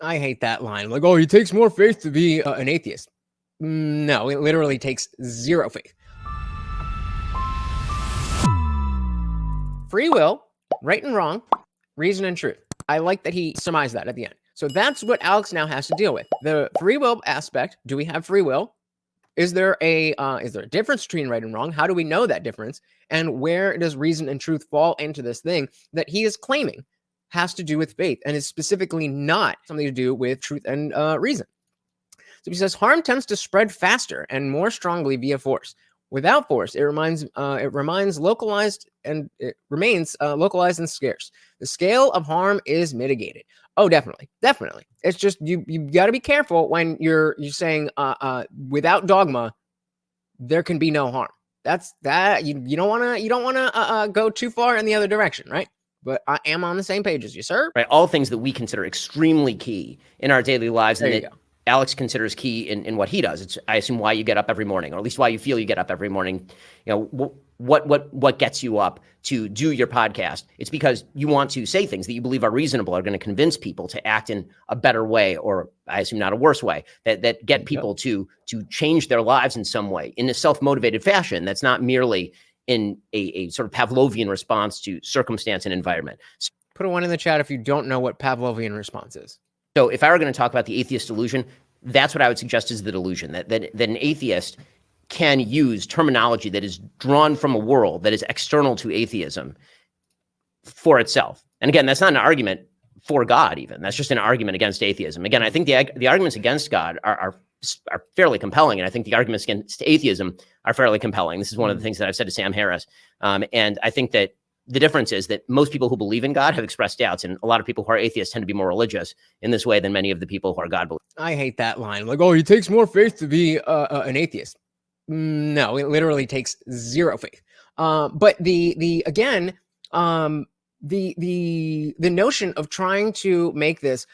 I hate that line. Like, oh, it takes more faith to be an atheist. No, it literally takes zero faith. Free will, right and wrong, reason and truth. I like that he surmised that at the end. So that's what Alex now has to deal with. The free will aspect. Do we have free will? Is there a difference between right and wrong? How do we know that difference? And where does reason and truth fall into this thing that he is claiming has to do with faith and is specifically not something to do with truth and reason? So he says harm tends to spread faster and more strongly via force. Without force, it remains localized and localized and scarce. The scale of harm is mitigated. Oh, definitely. It's just you got to be careful when you're saying without dogma, there can be no harm. That's that you don't want to go too far in the other direction, right? But I am on the same page as you, sir. Right, all things that we consider extremely key in our daily lives, There and you that go. Alex considers key in what he does. It's, I assume, why you get up every morning, or at least why you feel you get up every morning. You know, what gets you up to do your podcast? It's because you want to say things that you believe are reasonable, are going to convince people to act in a better way, or I assume not a worse way, that get people to change their lives in some way, in a self-motivated fashion. That's not merely in a sort of Pavlovian response to circumstance and environment. Put a 1 in the chat if you don't know what Pavlovian response is. So if I were going to talk about the atheist delusion, that's what I would suggest is the delusion, that an atheist can use terminology that is drawn from a world that is external to atheism for itself. And again, that's not an argument for God even. That's just an argument against atheism. Again, I think the arguments against God are fairly compelling, and I think the arguments against atheism are fairly compelling. This is one of the things that I've said to Sam Harris. And I think that the difference is that most people who believe in God have expressed doubts, and a lot of people who are atheists tend to be more religious in this way than many of the people who are God believers. I hate that line. Like, oh, it takes more faith to be an atheist. No, it literally takes zero faith. But the notion of trying to make this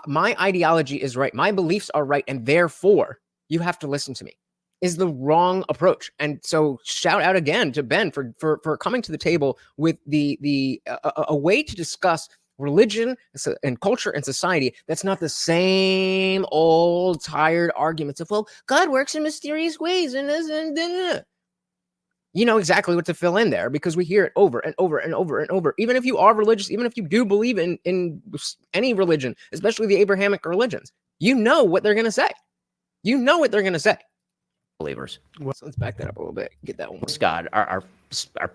my ideology is right, my beliefs are right, and therefore you have to listen to me, is the wrong approach. And so shout out again to Ben for coming to the table with a way to discuss religion and culture and society that's not the same old tired arguments of, well, God works in mysterious ways and this and you know exactly what to fill in there, because we hear it over and over and over and over. Even if you are religious, even if you do believe in any religion, especially the Abrahamic religions, you know what they're going to say. You know what they're going to say. Believers. So let's back that up a little bit. Get that one. God are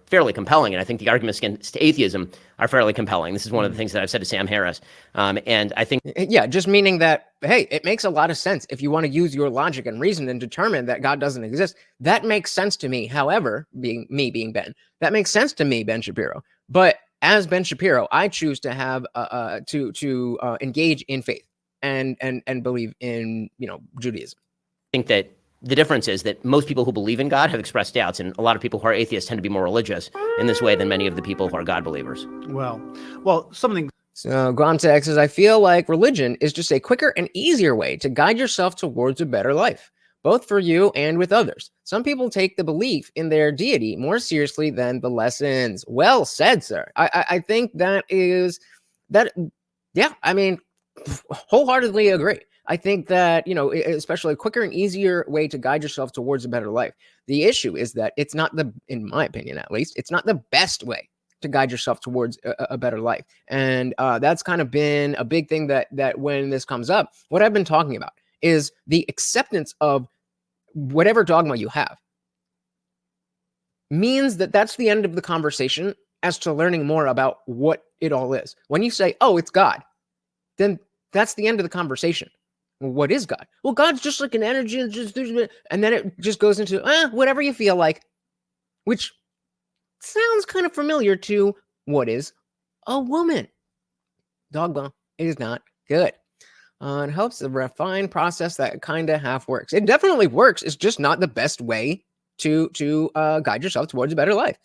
fairly compelling, and I think the arguments against atheism are fairly compelling. This is one of the things that I've said to Sam Harris, and I think, yeah, just meaning that, hey, it makes a lot of sense if you want to use your logic and reason and determine that God doesn't exist. That makes sense to me. However, being Ben, that makes sense to me, Ben Shapiro. But as Ben Shapiro, I choose to have to engage in faith and believe in Judaism. I think that the difference is that most people who believe in God have expressed doubts, and a lot of people who are atheists tend to be more religious in this way than many of the people who are God believers. Well, something. So Gromtech says, I feel like religion is just a quicker and easier way to guide yourself towards a better life, both for you and with others. Some people take the belief in their deity more seriously than the lessons. Well said, sir. I think that is that. Yeah, I mean, wholeheartedly agree. I think that, especially a quicker and easier way to guide yourself towards a better life. The issue is that it's not in my opinion, at least, it's not the best way to guide yourself towards a better life. And that's kind of been a big thing that when this comes up, what I've been talking about is the acceptance of whatever dogma you have means that that's the end of the conversation as to learning more about what it all is. When you say, oh, it's God, then that's the end of the conversation. What is God? Well, God's just like an energy, and then it just goes into whatever you feel like, which sounds kind of familiar to what is a woman. Dogma is not good. It helps the refined process that kind of half works. It definitely works. It's just not the best way to guide yourself towards a better life.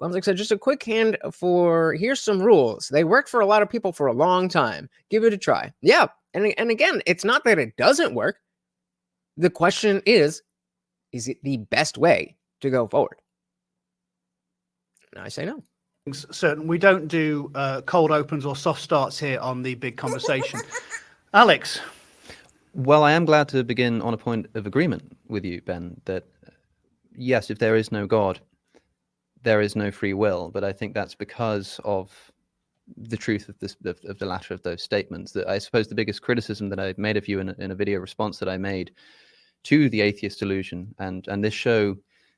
Like I said, just a quick hand for here's some rules. They worked for a lot of people for a long time. Give it a try. Yeah. And again, it's not that it doesn't work. The question is it the best way to go forward? And I say no. Certain. We don't do cold opens or soft starts here on the big conversation. Alex. Well, I am glad to begin on a point of agreement with you, Ben, that yes, if there is no God, there is no free will. But I think that's because of the truth of the latter of those statements. That I suppose the biggest criticism that I made of you in a video response that I made to the atheist delusion, and this show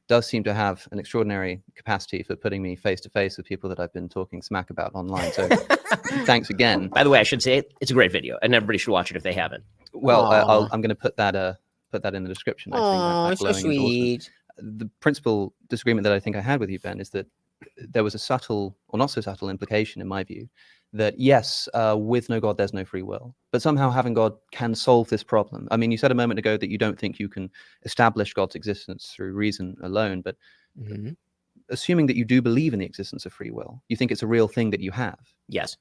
does seem to have an extraordinary capacity for putting me face to face with people that I've been talking smack about online. So thanks again. By the way, I should say it's a great video, and everybody should watch it if they haven't. Well, I'm going to put that in the description. I think So sweet. The principal disagreement that I think I had with you, Ben, is that there was a subtle or not so subtle implication in my view that yes, with no God, there's no free will, but somehow having God can solve this problem. I mean, you said a moment ago that you don't think you can establish God's existence through reason alone, but assuming that you do believe in the existence of free will, you think it's a real thing that you have. Yes.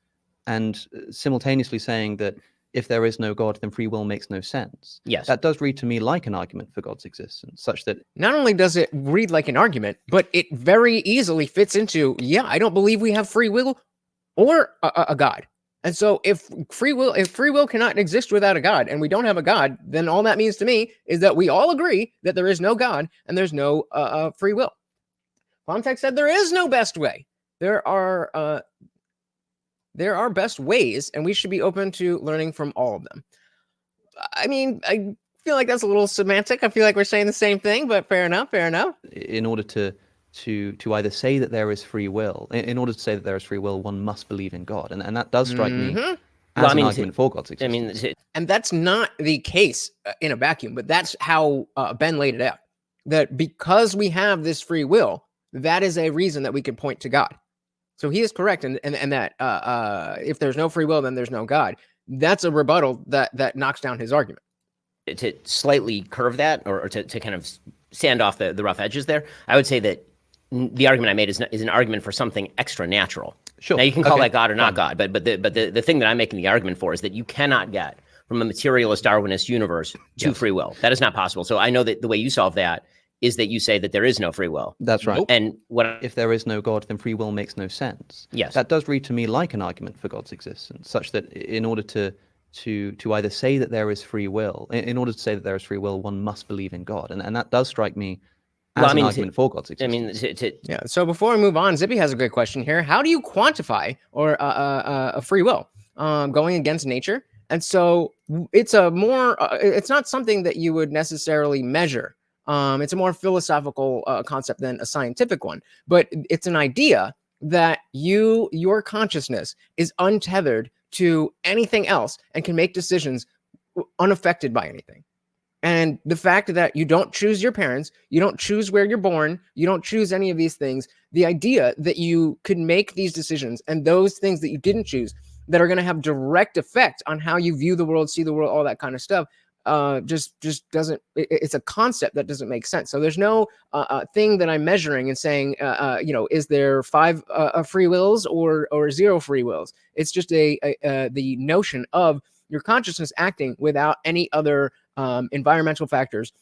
And simultaneously saying that if there is no God, then free will makes no sense. Yes. That does read to me like an argument for God's existence, such that Not only does it read like an argument, but it very easily fits into, yeah, I don't believe we have free will or a God. And so if free will cannot exist without a God, and we don't have a God, then all that means to me is that we all agree that there is no God and there's no free will. Context said there is no best way. There are best ways, and we should be open to learning from all of them. I mean, I feel like that's a little semantic. I feel like we're saying the same thing, but fair enough, fair enough. in order to either say that there is free will, in order to say that there is free will, one must believe in God, and that does strike me as an argument for God's existence. I mean, And that's not the case in a vacuum, but that's how Ben laid it out. That because we have this free will, that is a reason that we can point to God. So he is correct, and that if there's no free will, then there's no God. That's a rebuttal that knocks down his argument. to slightly curve that, or to kind of sand off the rough edges there, I would say that the argument I made is an argument for something extra natural. Sure. Now you can call Okay, that God or not fine. God, but the thing that I'm making the argument for is that you cannot get from a materialist Darwinist universe to free will. That is not possible. So I know that the way you solve that is that you say that there is no free will. That's right. And what If there is no God, then free will makes no sense. Yes. That does read to me like an argument for God's existence, such that in order to either say that there is free will, in order to say that there is free will, one must believe in God, and that does strike me as an argument for God's existence. Yeah. So before we move on, Zippy has a great question here. How do you quantify or a free will going against nature? And so it's it's not something that you would necessarily measure. It's a more philosophical concept than a scientific one, but it's an idea that your consciousness is untethered to anything else and can make decisions unaffected by anything. And the fact that you don't choose your parents, you don't choose where you're born, you don't choose any of these things, the idea that you could make these decisions and those things that you didn't choose that are going to have direct effect on how you view the world, see the world, all that kind of stuff, just doesn't, it's a concept that doesn't make sense. So there's no thing that I'm measuring and saying, is there 5 free wills or 0 free wills? It's just the notion of your consciousness acting without any other environmental factors.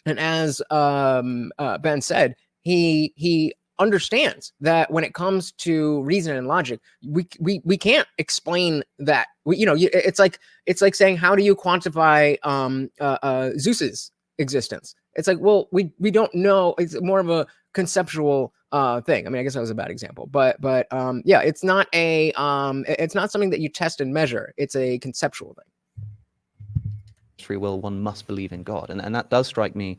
And as Ben said, he understands that when it comes to reason and logic, we can't explain that. It's like saying, how do you quantify Zeus's existence? It's like, well, we don't know. It's more of a conceptual thing. I mean, I guess that was a bad example, but yeah, it's not it's not something that you test and measure. It's a conceptual thing. Free will, one must believe in God, and that does strike me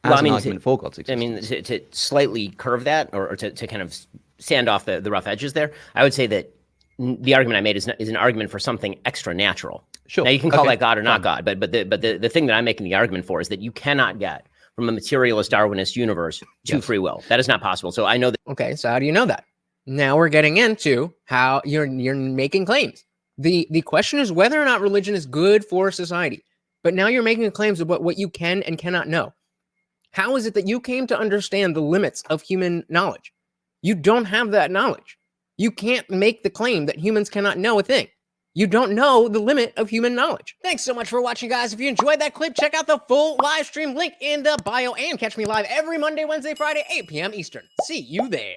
as an argument for God's existence. I mean, to slightly curve that, or to kind of sand off the rough edges there, I would say that the argument I made is an argument for something extra natural. Sure. Now you can call Okay, that God or not fine. God, but the thing that I'm making the argument for is that you cannot get from a materialist Darwinist universe to free will. That is not possible. So I know that. Okay, so how do you know that? Now we're getting into how you're making claims. The question is whether or not religion is good for society. But now you're making claims about what you can and cannot know. How is it that you came to understand the limits of human knowledge? You don't have that knowledge. You can't make the claim that humans cannot know a thing. You don't know the limit of human knowledge. Thanks so much for watching, guys. If you enjoyed that clip, check out the full live stream link in the bio and catch me live every Monday, Wednesday, Friday, 8 p.m. Eastern. See you there.